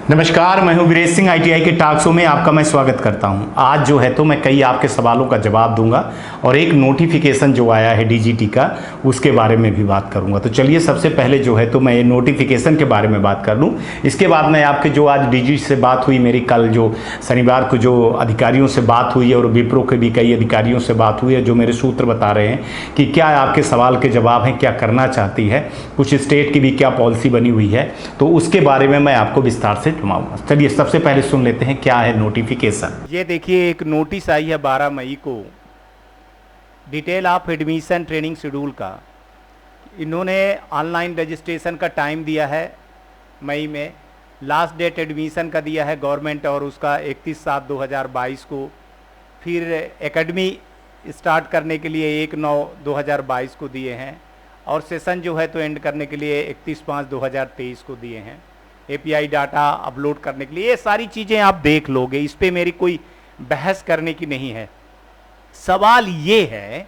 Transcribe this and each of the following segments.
नमस्कार, मैं हूं वीरेश सिंह। आईटीआई के टॉक शो में आपका मैं स्वागत करता हूं। आज जो है तो मैं कई आपके सवालों का जवाब दूंगा और एक नोटिफिकेशन जो आया है डीजीटी का उसके बारे में भी बात करूंगा। तो चलिए सबसे पहले जो है तो मैं ये नोटिफिकेशन के बारे में बात कर लूं। इसके बाद मैं आपके जो आज डीजीटी से बात हुई मेरी, कल जो शनिवार को जो अधिकारियों से बात हुई है और विप्रो के भी कई अधिकारियों से बात हुई है, जो मेरे सूत्र बता रहे हैं कि क्या आपके सवाल के जवाब हैं, क्या करना चाहती है, कुछ स्टेट की भी क्या पॉलिसी बनी हुई है, तो उसके बारे में मैं आपको विस्तार से घुमाऊंगा। चलिए सबसे पहले सुन लेते हैं क्या है नोटिफिकेशन। ये देखिए, एक नोटिस आई है 12 मई को, detail of admission training schedule का। इन्होंने ऑनलाइन रजिस्ट्रेशन का टाइम दिया है मई में, लास्ट डेट एडमिशन का दिया है गवर्नमेंट और उसका 31/7/2022 को, फिर एकेडमी स्टार्ट करने के लिए 1/9/2022 को दिए हैं और सेशन जो है तो एंड करने के लिए 31/5/2023 को दिए हैं। एपीआई डाटा अपलोड करने के लिए, ये सारी चीज़ें आप देख लोगे, इस पे मेरी कोई बहस करने की नहीं है। सवाल ये है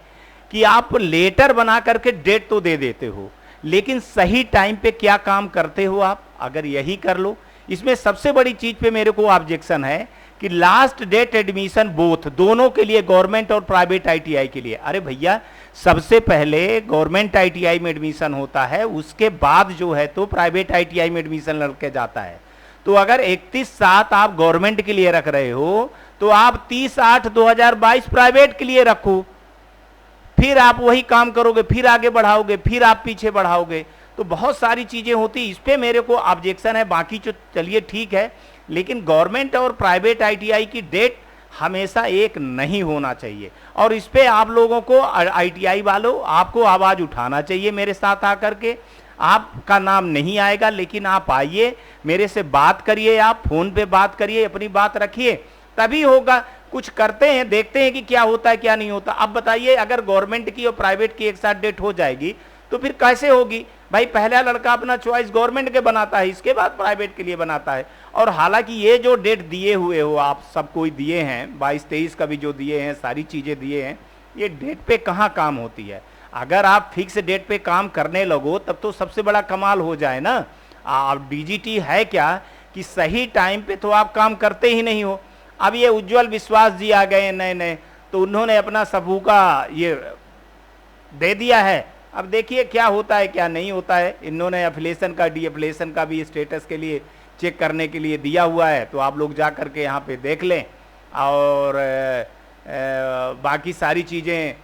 कि आप लेटर बना करके डेट तो दे देते हो, लेकिन सही टाइम पे क्या काम करते हो आप? अगर यही कर लो। इसमें सबसे बड़ी चीज़ पे मेरे को ऑब्जेक्शन है कि लास्ट डेट एडमिशन बोथ, दोनों के लिए, गवर्नमेंट और प्राइवेट आईटीआई के लिए। अरे भैया, सबसे पहले गवर्नमेंट आईटीआई में एडमिशन होता है, उसके बाद जो है तो प्राइवेट आईटीआई में एडमिशन लड़के जाता है। तो अगर 31/7 आप गवर्नमेंट के लिए रख रहे हो तो आप 30/8/2022 प्राइवेट के लिए रखो, फिर आप वही काम करोगे, फिर आगे बढ़ाओगे, फिर आप पीछे बढ़ाओगे। तो बहुत सारी चीजें होती, इस पे मेरे को ऑब्जेक्शन है। बाकी जो चलिए ठीक है, लेकिन गवर्नमेंट और प्राइवेट आईटीआई की डेट हमेशा एक नहीं होना चाहिए और इस पे आप लोगों को, आईटीआई वालों, आपको आवाज़ उठाना चाहिए मेरे साथ आकर के। आपका नाम नहीं आएगा, लेकिन आप आइए, मेरे से बात करिए, आप फ़ोन पे बात करिए, अपनी बात रखिए, तभी होगा। कुछ करते हैं, देखते हैं कि क्या होता है क्या नहीं होता। अब बताइए, अगर गवर्नमेंट की और प्राइवेट की एक साथ डेट हो जाएगी तो फिर कैसे होगी? भाई, पहला लड़का अपना चॉइस गवर्नमेंट के बनाता है, इसके बाद प्राइवेट के लिए बनाता है। और हालांकि ये जो डेट दिए हुए हो आप सब कोई दिए हैं, 22-23 का भी जो दिए हैं, सारी चीज़ें दिए हैं, ये डेट पे कहाँ काम होती है? अगर आप फिक्स डेट पे काम करने लगो तब तो सबसे बड़ा कमाल हो जाए ना। आप डीजीटी है क्या कि सही टाइम पे तो आप काम करते ही नहीं हो। अब ये उज्जवल विश्वास जी आ गए नए नए, तो उन्होंने अपना सबू का ये दे दिया है। अब देखिए क्या होता है क्या नहीं होता है। इन्होंने एफिलिएशन का, डी एफिलिएशन का भी स्टेटस के लिए चेक करने के लिए दिया हुआ है, तो आप लोग जा कर के यहाँ पे देख लें। और बाकी सारी चीज़ें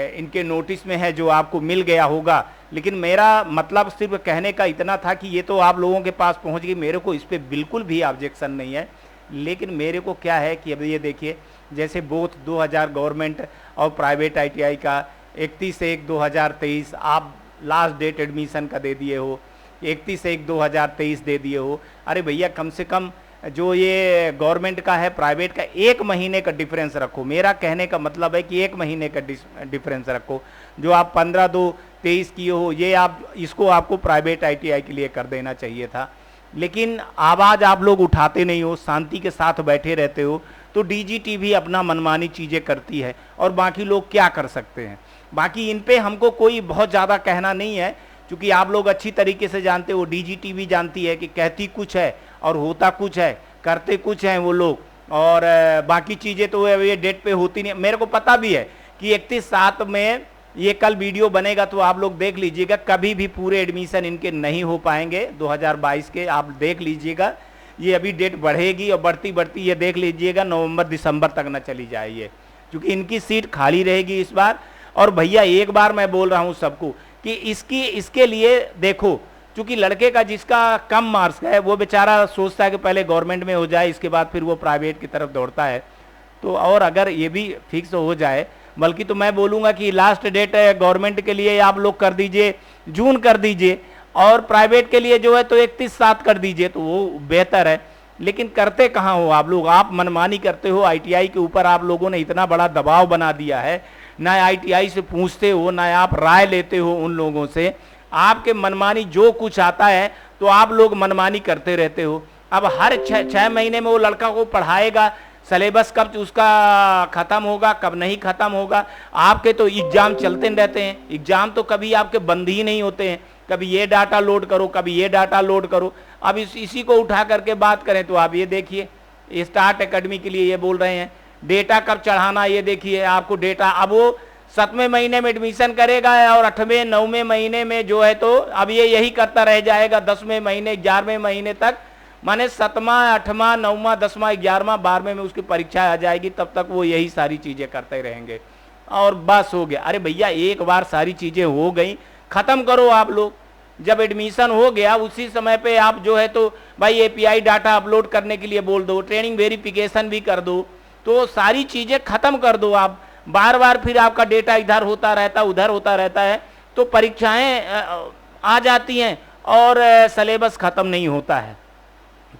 इनके नोटिस में है जो आपको मिल गया होगा। लेकिन मेरा मतलब सिर्फ कहने का इतना था कि ये तो आप लोगों के पास पहुँच गई, मेरे को इस पर बिल्कुल भी ऑब्जेक्शन नहीं है। लेकिन मेरे को क्या है कि अब ये देखिए, जैसे बोथ 2000 गवर्नमेंट और प्राइवेट आईटीआई का 31/1/2023 आप लास्ट डेट एडमिशन का दे दिए हो, 31/1/2023 दे दिए हो। अरे भैया, कम से कम जो ये गवर्नमेंट का है, प्राइवेट का, 1 महीने का डिफरेंस रखो। मेरा कहने का मतलब है कि 1 महीने का डिफरेंस रखो। जो आप 15/2/23 किए हो, ये आप इसको आपको प्राइवेट आईटीआई के लिए कर देना चाहिए था। लेकिन आवाज़ आप लोग उठाते नहीं हो, शांति के साथ बैठे रहते हो, तो डीजीटी भी अपना मनमानी चीज़ें करती है और बाकी लोग क्या कर सकते हैं। बाकी इन पे हमको कोई बहुत ज़्यादा कहना नहीं है, क्योंकि आप लोग अच्छी तरीके से जानते हो, डीजीटी भी जानती है कि कहती कुछ है और होता कुछ है, करते कुछ हैं वो लोग, और बाकी चीज़ें तो ये डेट पे होती नहीं। मेरे को पता भी है कि 31/7 में ये कल वीडियो बनेगा तो आप लोग देख लीजिएगा, कभी भी पूरे एडमिशन इनके नहीं हो पाएंगे 2022 के। आप देख लीजिएगा, ये अभी डेट बढ़ेगी और बढ़ती बढ़ती ये देख लीजिएगा नवंबर-दिसंबर तक न चली जाए ये, क्योंकि इनकी सीट खाली रहेगी इस बार। और भैया, एक बार मैं बोल रहा हूँ सबको कि इसके लिए देखो, क्योंकि लड़के का जिसका कम मार्क्स है वो बेचारा सोचता है कि पहले गवर्नमेंट में हो जाए, इसके बाद फिर वो प्राइवेट की तरफ दौड़ता है। तो और अगर ये भी फिक्स हो जाए, बल्कि तो मैं बोलूँगा कि लास्ट डेट गवर्नमेंट के लिए आप लोग कर दीजिए, जून कर दीजिए, और प्राइवेट के लिए जो है तो 31/7 कर दीजिए, तो वो बेहतर है। लेकिन करते कहाँ हो आप लोग? आप मनमानी करते हो। आईटीआई के ऊपर आप लोगों ने इतना बड़ा दबाव बना दिया है, ना आईटीआई से पूछते हो, ना आप राय लेते हो उन लोगों से। आपके मनमानी जो कुछ आता है तो आप लोग मनमानी करते रहते हो। अब हर 6 महीने में वो लड़का को पढ़ाएगा, सिलेबस कब उसका ख़त्म होगा, कब नहीं ख़त्म होगा। आपके तो एग्ज़ाम चलते रहते हैं, एग्ज़ाम तो कभी आपके बंद ही नहीं होते हैं। कभी ये डाटा लोड करो, कभी ये डाटा लोड करो। अब इसी को उठा करके बात करें तो आप ये देखिए, स्टार्ट एकेडमी के लिए ये बोल रहे हैं डेटा कब चढ़ाना, ये देखिए आपको डेटा। अब वो 7वें महीने में एडमिशन करेगा और 8वें 9वें महीने में जो है तो अब ये यही करता रह जाएगा 10वें महीने 11वें महीने तक, माने 7वां 8वां 9वां 10वां 11वां 12वें में उसकी परीक्षा आ जाएगी, तब तक वो यही सारी चीज़ें करते रहेंगे और बस हो गया। अरे भैया एक बार सारी चीज़ें हो गई, ख़त्म करो आप लोग। जब एडमिशन हो गया उसी समय पे आप जो है तो भाई एपीआई डाटा अपलोड करने के लिए बोल दो, ट्रेनिंग वेरिफिकेशन भी कर दो, तो सारी चीज़ें ख़त्म कर दो आप। बार बार फिर आपका डेटा इधर होता रहता उधर होता रहता है, तो परीक्षाएं आ जाती हैं और सिलेबस ख़त्म नहीं होता है।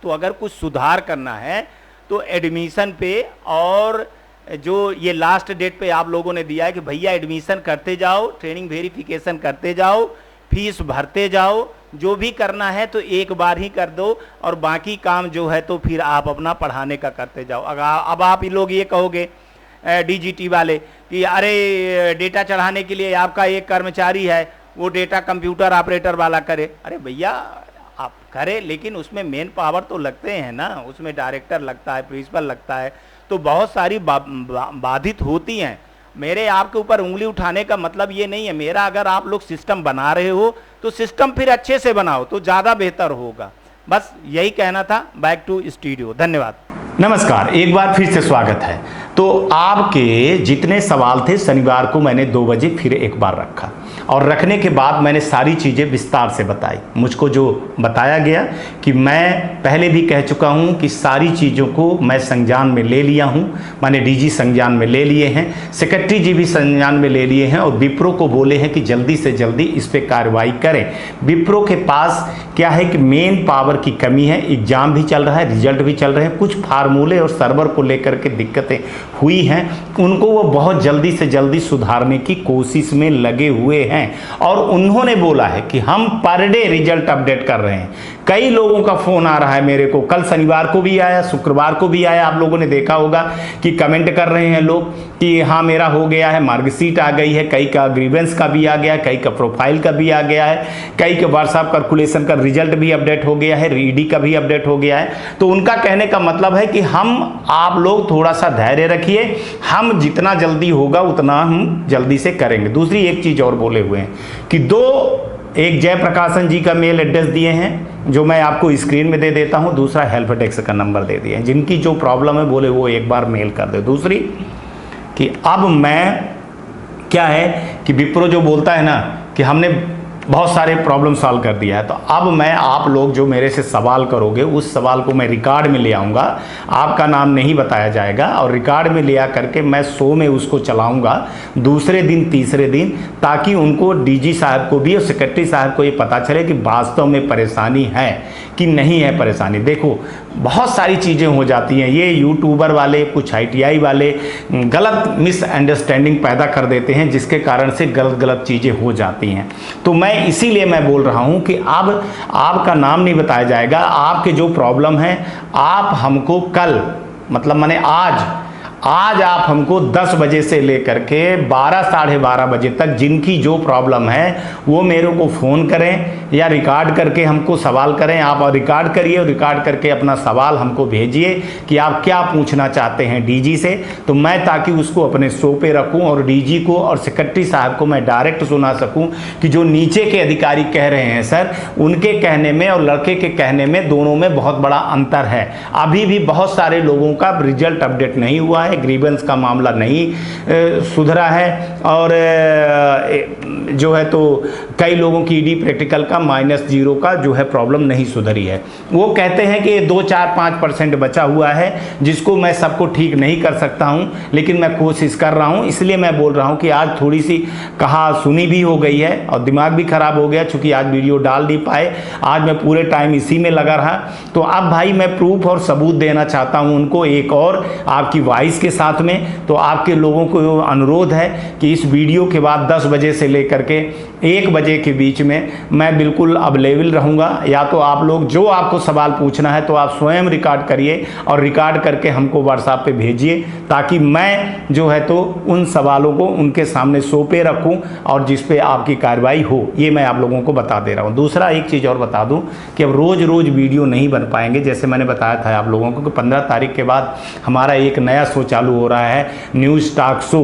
तो अगर कुछ सुधार करना है तो एडमिशन पे, और जो ये लास्ट डेट पे आप लोगों ने दिया है कि भैया एडमिशन करते जाओ, ट्रेनिंग वेरिफिकेशन करते जाओ, फीस भरते जाओ, जो भी करना है तो एक बार ही कर दो और बाकी काम जो है तो फिर आप अपना पढ़ाने का करते जाओ। अब आप लोग ये कहोगे डीजीटी वाले कि अरे डेटा चढ़ाने के लिए आपका एक कर्मचारी है, वो डेटा कंप्यूटर ऑपरेटर वाला करे। अरे भैया आप करें, लेकिन उसमें मेन पावर तो लगते हैं ना, उसमें डायरेक्टर लगता है, प्रिंसिपल लगता है, तो बहुत सारी बाधित होती हैं। मेरे आपके ऊपर उंगली उठाने का मतलब ये नहीं है मेरा। अगर आप लोग सिस्टम बना रहे हो तो सिस्टम फिर अच्छे से बनाओ तो ज़्यादा बेहतर होगा। बस यही कहना था। बैक टू स्टूडियो, धन्यवाद। नमस्कार, एक बार फिर से स्वागत है। तो आपके जितने सवाल थे शनिवार को मैंने 2 बजे फिर एक बार रखा और रखने के बाद मैंने सारी चीज़ें विस्तार से बताई। मुझको जो बताया गया कि मैं पहले भी कह चुका हूं कि सारी चीज़ों को मैं संज्ञान में ले लिया हूं, मैंने डीजी संज्ञान में ले लिए हैं, सेक्रेटरी जी भी संज्ञान में ले लिए हैं और विप्रो को बोले हैं कि जल्दी से जल्दी इस पर कार्रवाई करें। विप्रो के पास क्या है कि मेन पावर की कमी है, एग्ज़ाम भी चल रहा है, रिजल्ट भी चल रहे हैं, कुछ फार्मूले और सर्वर को लेकर के दिक्कतें हुई हैं, उनको वो बहुत जल्दी से जल्दी सुधारने की कोशिश में लगे हुए हैं और उन्होंने बोला है कि हम पर डे रिजल्ट अपडेट कर रहे हैं। कई लोगों का फ़ोन आ रहा है मेरे को, कल शनिवार को भी आया, शुक्रवार को भी आया। आप लोगों ने देखा होगा कि कमेंट कर रहे हैं लोग कि हाँ मेरा हो गया है, मार्कशीट आ गई है, कई का ग्रीवेंस का भी आ गया, कई का प्रोफाइल का भी आ गया है, कई के व्हाट्सएप कैलकुलेशन का रिजल्ट भी अपडेट हो गया है, रीडी का भी अपडेट हो गया है। तो उनका कहने का मतलब है कि हम आप लोग थोड़ा सा धैर्य रखिए, हम जितना जल्दी होगा उतना हम जल्दी से करेंगे। दूसरी एक चीज़ और बोले हुए हैं कि एक जयप्रकाशन जी का मेल एड्रेस दिए हैं जो मैं आपको स्क्रीन में दे देता हूं, दूसरा हेल्प डेस्क का नंबर दे दिए हैं। जिनकी जो प्रॉब्लम है बोले वो एक बार मेल कर दे। दूसरी कि अब मैं क्या है कि विप्रो जो बोलता है ना कि हमने बहुत सारे प्रॉब्लम सॉल्व कर दिया है, तो अब मैं आप लोग जो मेरे से सवाल करोगे उस सवाल को मैं रिकॉर्ड में ले आऊँगा, आपका नाम नहीं बताया जाएगा और रिकॉर्ड में ले आ करके मैं शो में उसको चलाऊँगा दूसरे दिन तीसरे दिन, ताकि उनको डीजी साहब को भी और सेक्रेटरी साहब को ये पता चले कि वास्तव में परेशानी है कि नहीं है परेशानी। देखो बहुत सारी चीज़ें हो जाती हैं, ये यूट्यूबर वाले कुछ ITI वाले गलत मिसअंडरस्टैंडिंग पैदा कर देते हैं जिसके कारण से गलत चीज़ें हो जाती हैं। तो मैं इसीलिए मैं बोल रहा हूं कि अब आपका नाम नहीं बताया जाएगा, आपके जो प्रॉब्लम है आप हमको कल मतलब माने आज आप हमको 10 बजे से लेकर के 12 साढ़े 12 बजे तक जिनकी जो प्रॉब्लम है वो मेरे को फ़ोन करें या रिकॉर्ड करके हमको सवाल करें। आप रिकॉर्ड करिए और रिकॉर्ड करके अपना सवाल हमको भेजिए कि आप क्या पूछना चाहते हैं डीजी से, तो मैं ताकि उसको अपने शो पे रखूं और डीजी को और सेक्रेटरी साहब को मैं डायरेक्ट सुना सकूं कि जो नीचे के अधिकारी कह रहे हैं सर, उनके कहने में और लड़के के कहने में दोनों में बहुत बड़ा अंतर है। अभी भी बहुत सारे लोगों का रिजल्ट अपडेट नहीं हुआ है, ग्रीवेंस का मामला नहीं सुधरा है और जो है तो कई लोगों की ईडी प्रैक्टिकल का -0 का जो है प्रॉब्लम नहीं सुधरी है। वो कहते हैं कि 2-4-5% बचा हुआ है जिसको मैं सबको ठीक नहीं कर सकता हूं, लेकिन मैं कोशिश कर रहा हूं। इसलिए मैं बोल रहा हूं कि आज थोड़ी सी कहा सुनी भी हो गई है और दिमाग भी खराब हो गया, चूंकि आज वीडियो डाल नहीं पाए। आज मैं पूरे टाइम इसी में लगा रहा। तो अब भाई मैं प्रूफ और सबूत देना चाहता हूं उनको एक और आपकी वॉइस के साथ में। तो आपके लोगों को अनुरोध है कि इस वीडियो के बाद 10 बजे से लेकर के 1 बजे के बीच में मैं बिल्कुल अवेलेबल रहूँगा। या तो आप लोग जो आपको सवाल पूछना है तो आप स्वयं रिकॉर्ड करिए और रिकॉर्ड करके हमको व्हाट्सएप पे भेजिए, ताकि मैं जो है तो उन सवालों को उनके सामने सौंपे रखूं और जिस पे आपकी कार्रवाई हो। ये मैं आप लोगों को बता दे रहा हूँ। दूसरा एक चीज़ और बता दूं कि अब रोज़ रोज़ वीडियो नहीं बन पाएंगे। जैसे मैंने बताया था आप लोगों को कि 15 तारीख के बाद हमारा एक नया शो चालू हो रहा है, न्यूज़ टॉक शो।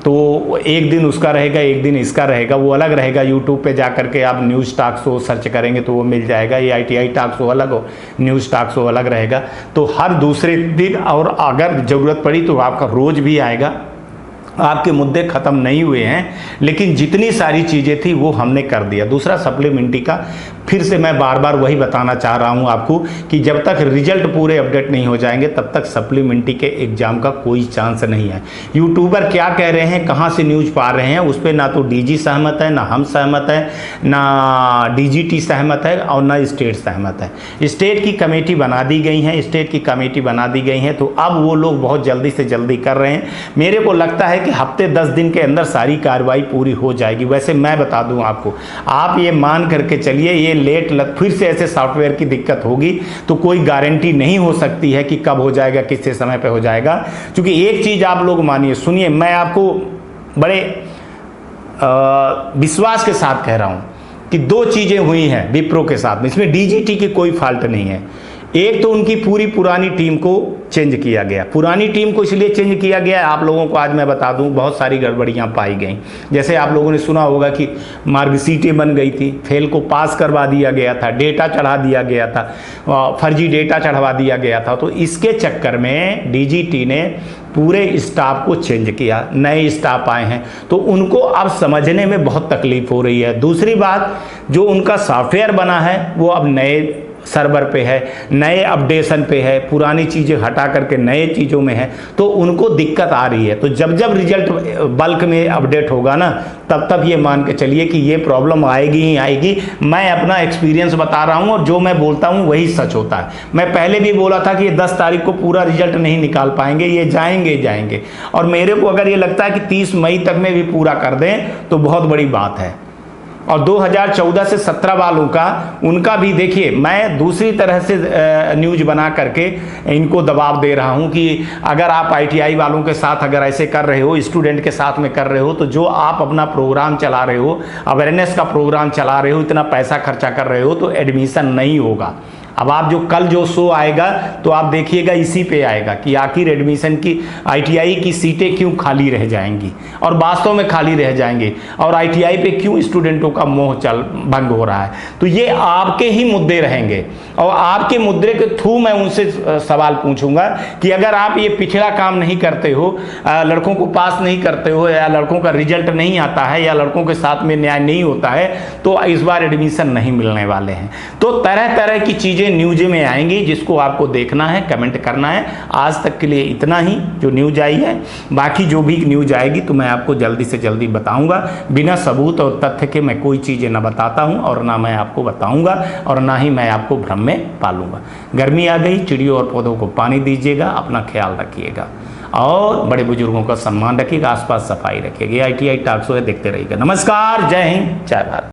तो एक दिन उसका रहेगा, एक दिन इसका रहेगा, वो अलग रहेगा। यूट्यूब पे जा करके आप न्यूज़ टॉक शो सर्च करेंगे तो वो मिल जाएगा। ये ITI टॉक शो अलग हो, न्यूज़ टॉक शो अलग रहेगा। तो हर दूसरे दिन, और अगर ज़रूरत पड़ी तो आपका रोज़ भी आएगा। आपके मुद्दे ख़त्म नहीं हुए हैं, लेकिन जितनी सारी चीज़ें थी वो हमने कर दिया। दूसरा सप्लीमेंट्री का फिर से मैं बार बार वही बताना चाह रहा हूँ आपको कि जब तक रिजल्ट पूरे अपडेट नहीं हो जाएंगे तब तक सप्लीमेंट्री के एग्ज़ाम का कोई चांस नहीं है। यूट्यूबर क्या कह रहे हैं, कहाँ से न्यूज़ पा रहे हैं, उस पर ना तो DG सहमत है, ना हम सहमत है, ना DGT सहमत है और ना स्टेट सहमत है। स्टेट की कमेटी बना दी गई है, स्टेट की कमेटी बना दी गई है, तो अब वो लोग बहुत जल्दी से जल्दी कर रहे हैं। मेरे को लगता है कि हफ्ते 10 दिन के अंदर सारी कार्रवाई पूरी हो जाएगी। वैसे मैं बता दूं आपको, आप ये मान करके चलिए, ये फिर से ऐसे सॉफ्टवेयर की दिक्कत होगी तो कोई गारंटी नहीं हो सकती है कि कब हो जाएगा, किस समय पे हो जाएगा। क्योंकि एक चीज़ आप लोग मानिए, सुनिए, मैं आपको बड़े विश्वास के साथ कह रहा हूँ कि 2 चीज़ें हुई हैं विप्रो के साथ में। इसमें DGT की कोई फॉल्ट नहीं है। एक तो उनकी पूरी पुरानी टीम को चेंज किया गया। पुरानी टीम को इसलिए चेंज किया गया, आप लोगों को आज मैं बता दूं, बहुत सारी गड़बड़ियां पाई गई। जैसे आप लोगों ने सुना होगा कि मार्कशीटें बन गई थी, फेल को पास करवा दिया गया था, डेटा चढ़ा दिया गया था, फर्जी डेटा चढ़वा दिया गया था। तो इसके चक्कर में DGT ने पूरे स्टाफ को चेंज किया, नए स्टाफ आए हैं, तो उनको अब समझने में बहुत तकलीफ हो रही है। दूसरी बात, जो उनका सॉफ्टवेयर बना है वो अब नए सर्वर पे है, नए अपडेशन पे है, पुरानी चीज़ें हटा करके नए चीज़ों में है, तो उनको दिक्कत आ रही है। तो जब जब रिजल्ट बल्क में अपडेट होगा ना, तब तब ये मान के चलिए कि ये प्रॉब्लम आएगी ही आएगी। मैं अपना एक्सपीरियंस बता रहा हूँ और जो मैं बोलता हूँ वही सच होता है। मैं पहले भी बोला था कि ये 10 तारीख को पूरा रिजल्ट नहीं निकाल पाएंगे, ये जाएंगे। और मेरे को अगर ये लगता है कि 30 मई तक में भी पूरा कर दें तो बहुत बड़ी बात है। और 2014 से 17 वालों का, उनका भी देखिए, मैं दूसरी तरह से न्यूज़ बना करके इनको दबाव दे रहा हूं कि अगर आप ITI वालों के साथ अगर ऐसे कर रहे हो, स्टूडेंट के साथ में कर रहे हो, तो जो आप अपना प्रोग्राम चला रहे हो, अवेयरनेस का प्रोग्राम चला रहे हो, इतना पैसा खर्चा कर रहे हो, तो एडमिशन नहीं होगा। अब आप जो कल जो शो आएगा तो आप देखिएगा इसी पे आएगा कि आखिर एडमिशन की ITI की सीटें क्यों खाली रह जाएंगी, और वास्तव में खाली रह जाएंगी, और ITI पे क्यों स्टूडेंटों का मोह भंग हो रहा है। तो ये आपके ही मुद्दे रहेंगे और आपके मुद्दे के थ्रू मैं उनसे सवाल पूछूंगा कि अगर आप ये पिछड़ा काम नहीं करते हो, लड़कों को पास नहीं करते हो, या लड़कों का रिजल्ट नहीं आता है, या लड़कों के साथ में न्याय नहीं होता है, तो इस बार एडमिशन नहीं मिलने वाले हैं। तो तरह तरह की चीज़ें न्यूज़ में आएंगी, जिसको आपको देखना है, कमेंट करना है। आज तक के लिए इतना ही जो न्यूज़ आई है, बाकी जो भी न्यूज़ आएगी तो मैं आपको जल्दी से जल्दी बताऊंगा। बिना सबूत और तथ्य के मैं कोई चीज़ें ना बताता हूं और ना मैं आपको बताऊंगा और ना ही मैं आपको भ्रम में पालूंगा। गर्मी आ गई, चिड़ियों और पौधों को पानी दीजिएगा, अपना ख्याल रखिएगा और बड़े बुजुर्गों का सम्मान रखिएगा, आसपास सफाई रखिएगा। ITI टॉक शो है, देखते रहिएगा। नमस्कार, जय हिंद, जय भारत।